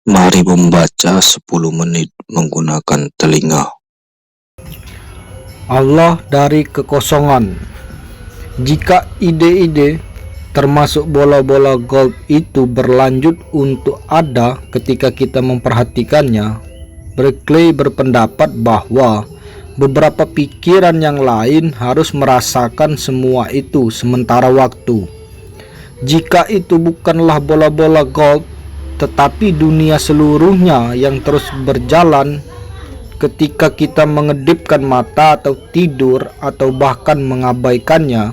Mari membaca 10 menit menggunakan telinga. Allah dari kekosongan. Jika ide-ide termasuk bola-bola golf itu berlanjut untuk ada ketika kita memperhatikannya, Berkeley berpendapat bahwa beberapa pikiran yang lain harus merasakan semua itu sementara waktu. Jika itu bukanlah bola-bola golf, tetapi dunia seluruhnya yang terus berjalan ketika kita mengedipkan mata atau tidur atau bahkan mengabaikannya,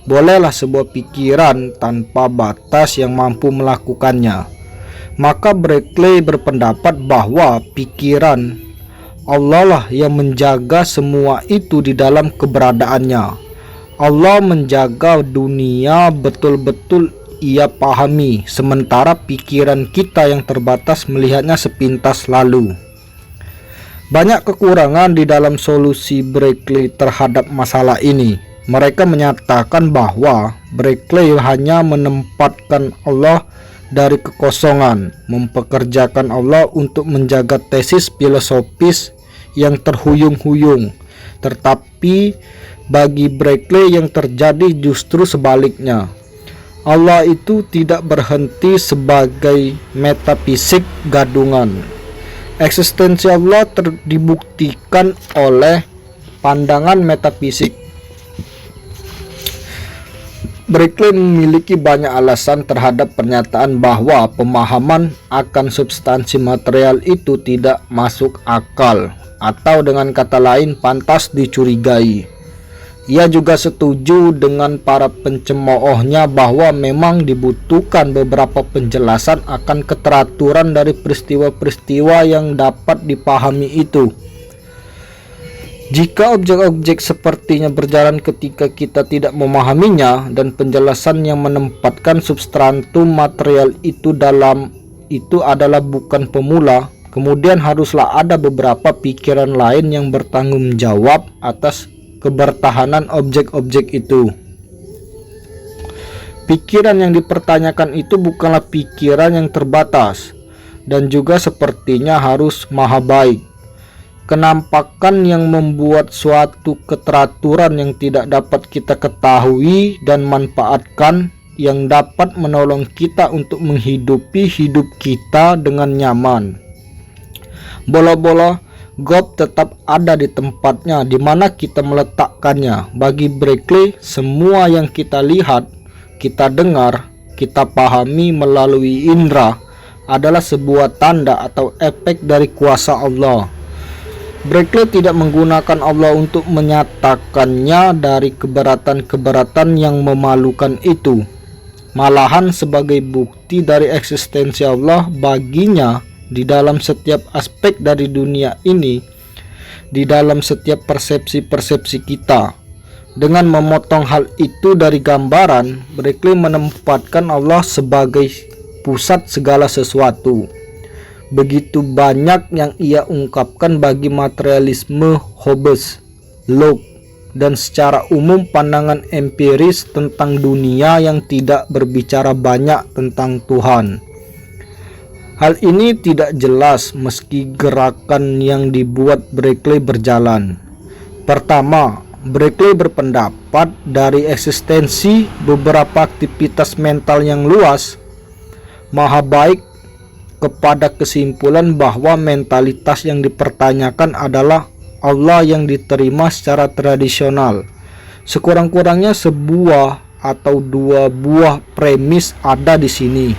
bolehlah sebuah pikiran tanpa batas yang mampu melakukannya. Maka Berkeley berpendapat bahwa pikiran Allah lah yang menjaga semua itu di dalam keberadaannya. Allah menjaga dunia betul-betul ia pahami, sementara pikiran kita yang terbatas melihatnya sepintas lalu. Banyak kekurangan di dalam solusi Berkeley terhadap masalah ini. Mereka menyatakan bahwa Berkeley hanya menempatkan Allah dari kekosongan, mempekerjakan Allah untuk menjaga tesis filosofis yang terhuyung-huyung. Tetapi bagi Berkeley yang terjadi justru sebaliknya. Allah itu tidak berhenti sebagai metafisik gadungan. Eksistensi Allah dibuktikan oleh pandangan metafisik. Berkeley memiliki banyak alasan terhadap pernyataan bahwa pemahaman akan substansi material itu tidak masuk akal, atau dengan kata lain pantas dicurigai. Ia juga setuju dengan para pencemoohnya bahwa memang dibutuhkan beberapa penjelasan akan keteraturan dari peristiwa-peristiwa yang dapat dipahami itu. Jika objek-objek sepertinya berjalan ketika kita tidak memahaminya, dan penjelasan yang menempatkan substantum material itu adalah bukan pemula, kemudian haruslah ada beberapa pikiran lain yang bertanggung jawab atas kebertahanan objek-objek itu. Pikiran yang dipertanyakan itu bukanlah pikiran yang terbatas, dan juga sepertinya harus maha baik. Kenampakan yang membuat suatu keteraturan yang tidak dapat kita ketahui dan manfaatkan, yang dapat menolong kita untuk menghidupi hidup kita dengan nyaman. Bola-bola golf tetap ada di tempatnya di mana kita meletakkannya. Bagi Berkeley, semua yang kita lihat, kita dengar, kita pahami melalui indera adalah sebuah tanda atau efek dari kuasa Allah. Berkeley tidak menggunakan Allah untuk menyatakannya dari keberatan-keberatan yang memalukan itu. Malahan sebagai bukti dari eksistensi Allah baginya di dalam setiap aspek dari dunia ini, di dalam setiap persepsi-persepsi kita. Dengan memotong hal itu dari gambaran, Berkeley menempatkan Allah sebagai pusat segala sesuatu. Begitu banyak yang ia ungkapkan bagi materialisme Hobbes, Locke, dan secara umum pandangan empiris tentang dunia yang tidak berbicara banyak tentang Tuhan. Hal ini tidak jelas meski gerakan yang dibuat Berkeley berjalan. Pertama, Berkeley berpendapat dari eksistensi beberapa aktivitas mental yang luas, maha baik, kepada kesimpulan bahwa mentalitas yang dipertanyakan adalah Allah yang diterima secara tradisional. Sekurang-kurangnya sebuah atau dua buah premis ada di sini.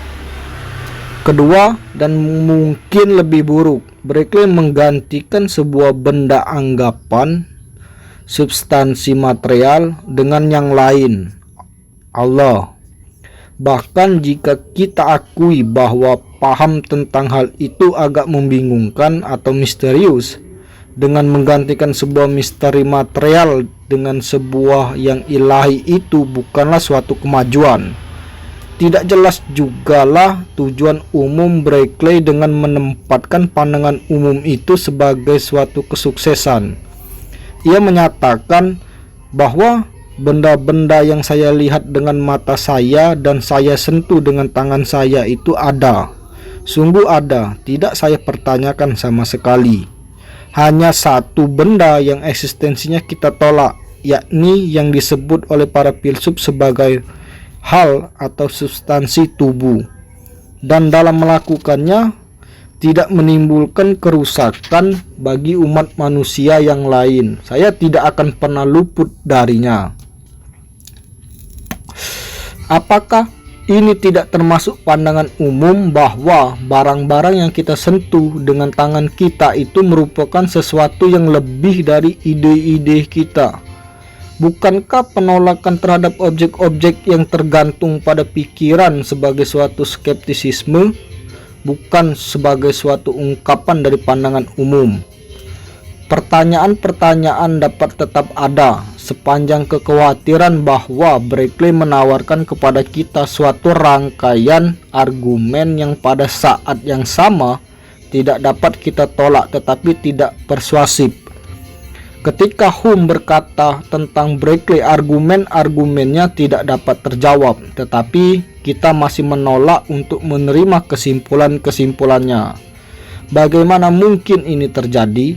Kedua, dan mungkin lebih buruk, Berkeley menggantikan sebuah benda anggapan, substansi material, dengan yang lain, Allah. Bahkan jika kita akui bahwa paham tentang hal itu agak membingungkan atau misterius, dengan menggantikan sebuah misteri material dengan sebuah yang ilahi itu bukanlah suatu kemajuan. Tidak jelas jugalah tujuan umum Berkeley dengan menempatkan pandangan umum itu sebagai suatu kesuksesan. Ia menyatakan bahwa benda-benda yang saya lihat dengan mata saya dan saya sentuh dengan tangan saya itu ada. Sungguh ada, tidak saya pertanyakan sama sekali. Hanya satu benda yang eksistensinya kita tolak, yakni yang disebut oleh para filsuf sebagai hal atau substansi tubuh. Dan dalam melakukannya tidak menimbulkan kerusakan bagi umat manusia yang lain. Saya tidak akan pernah luput darinya. Apakah ini tidak termasuk pandangan umum bahwa barang-barang yang kita sentuh dengan tangan kita itu merupakan sesuatu yang lebih dari ide-ide kita? Bukankah penolakan terhadap objek-objek yang tergantung pada pikiran sebagai suatu skeptisisme, bukan sebagai suatu ungkapan dari pandangan umum? Pertanyaan-pertanyaan dapat tetap ada sepanjang kekhawatiran bahwa Berkeley menawarkan kepada kita suatu rangkaian argumen yang pada saat yang sama tidak dapat kita tolak tetapi tidak persuasif. Ketika Hume berkata tentang Berkeley, argumen-argumennya tidak dapat terjawab, tetapi kita masih menolak untuk menerima kesimpulan-kesimpulannya. Bagaimana mungkin ini terjadi?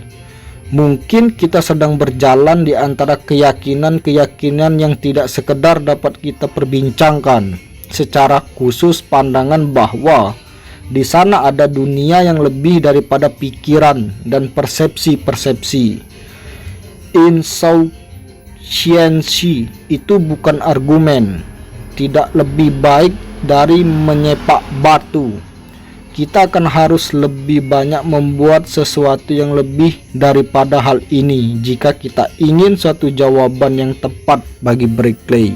Mungkin kita sedang berjalan di antara keyakinan-keyakinan yang tidak sekedar dapat kita perbincangkan, secara khusus pandangan bahwa di sana ada dunia yang lebih daripada pikiran dan persepsi-persepsi. Insouciance itu bukan argumen, tidak lebih baik dari menyepak batu. Kita akan harus lebih banyak membuat sesuatu yang lebih daripada hal ini jika kita ingin suatu jawaban yang tepat bagi Berkeley.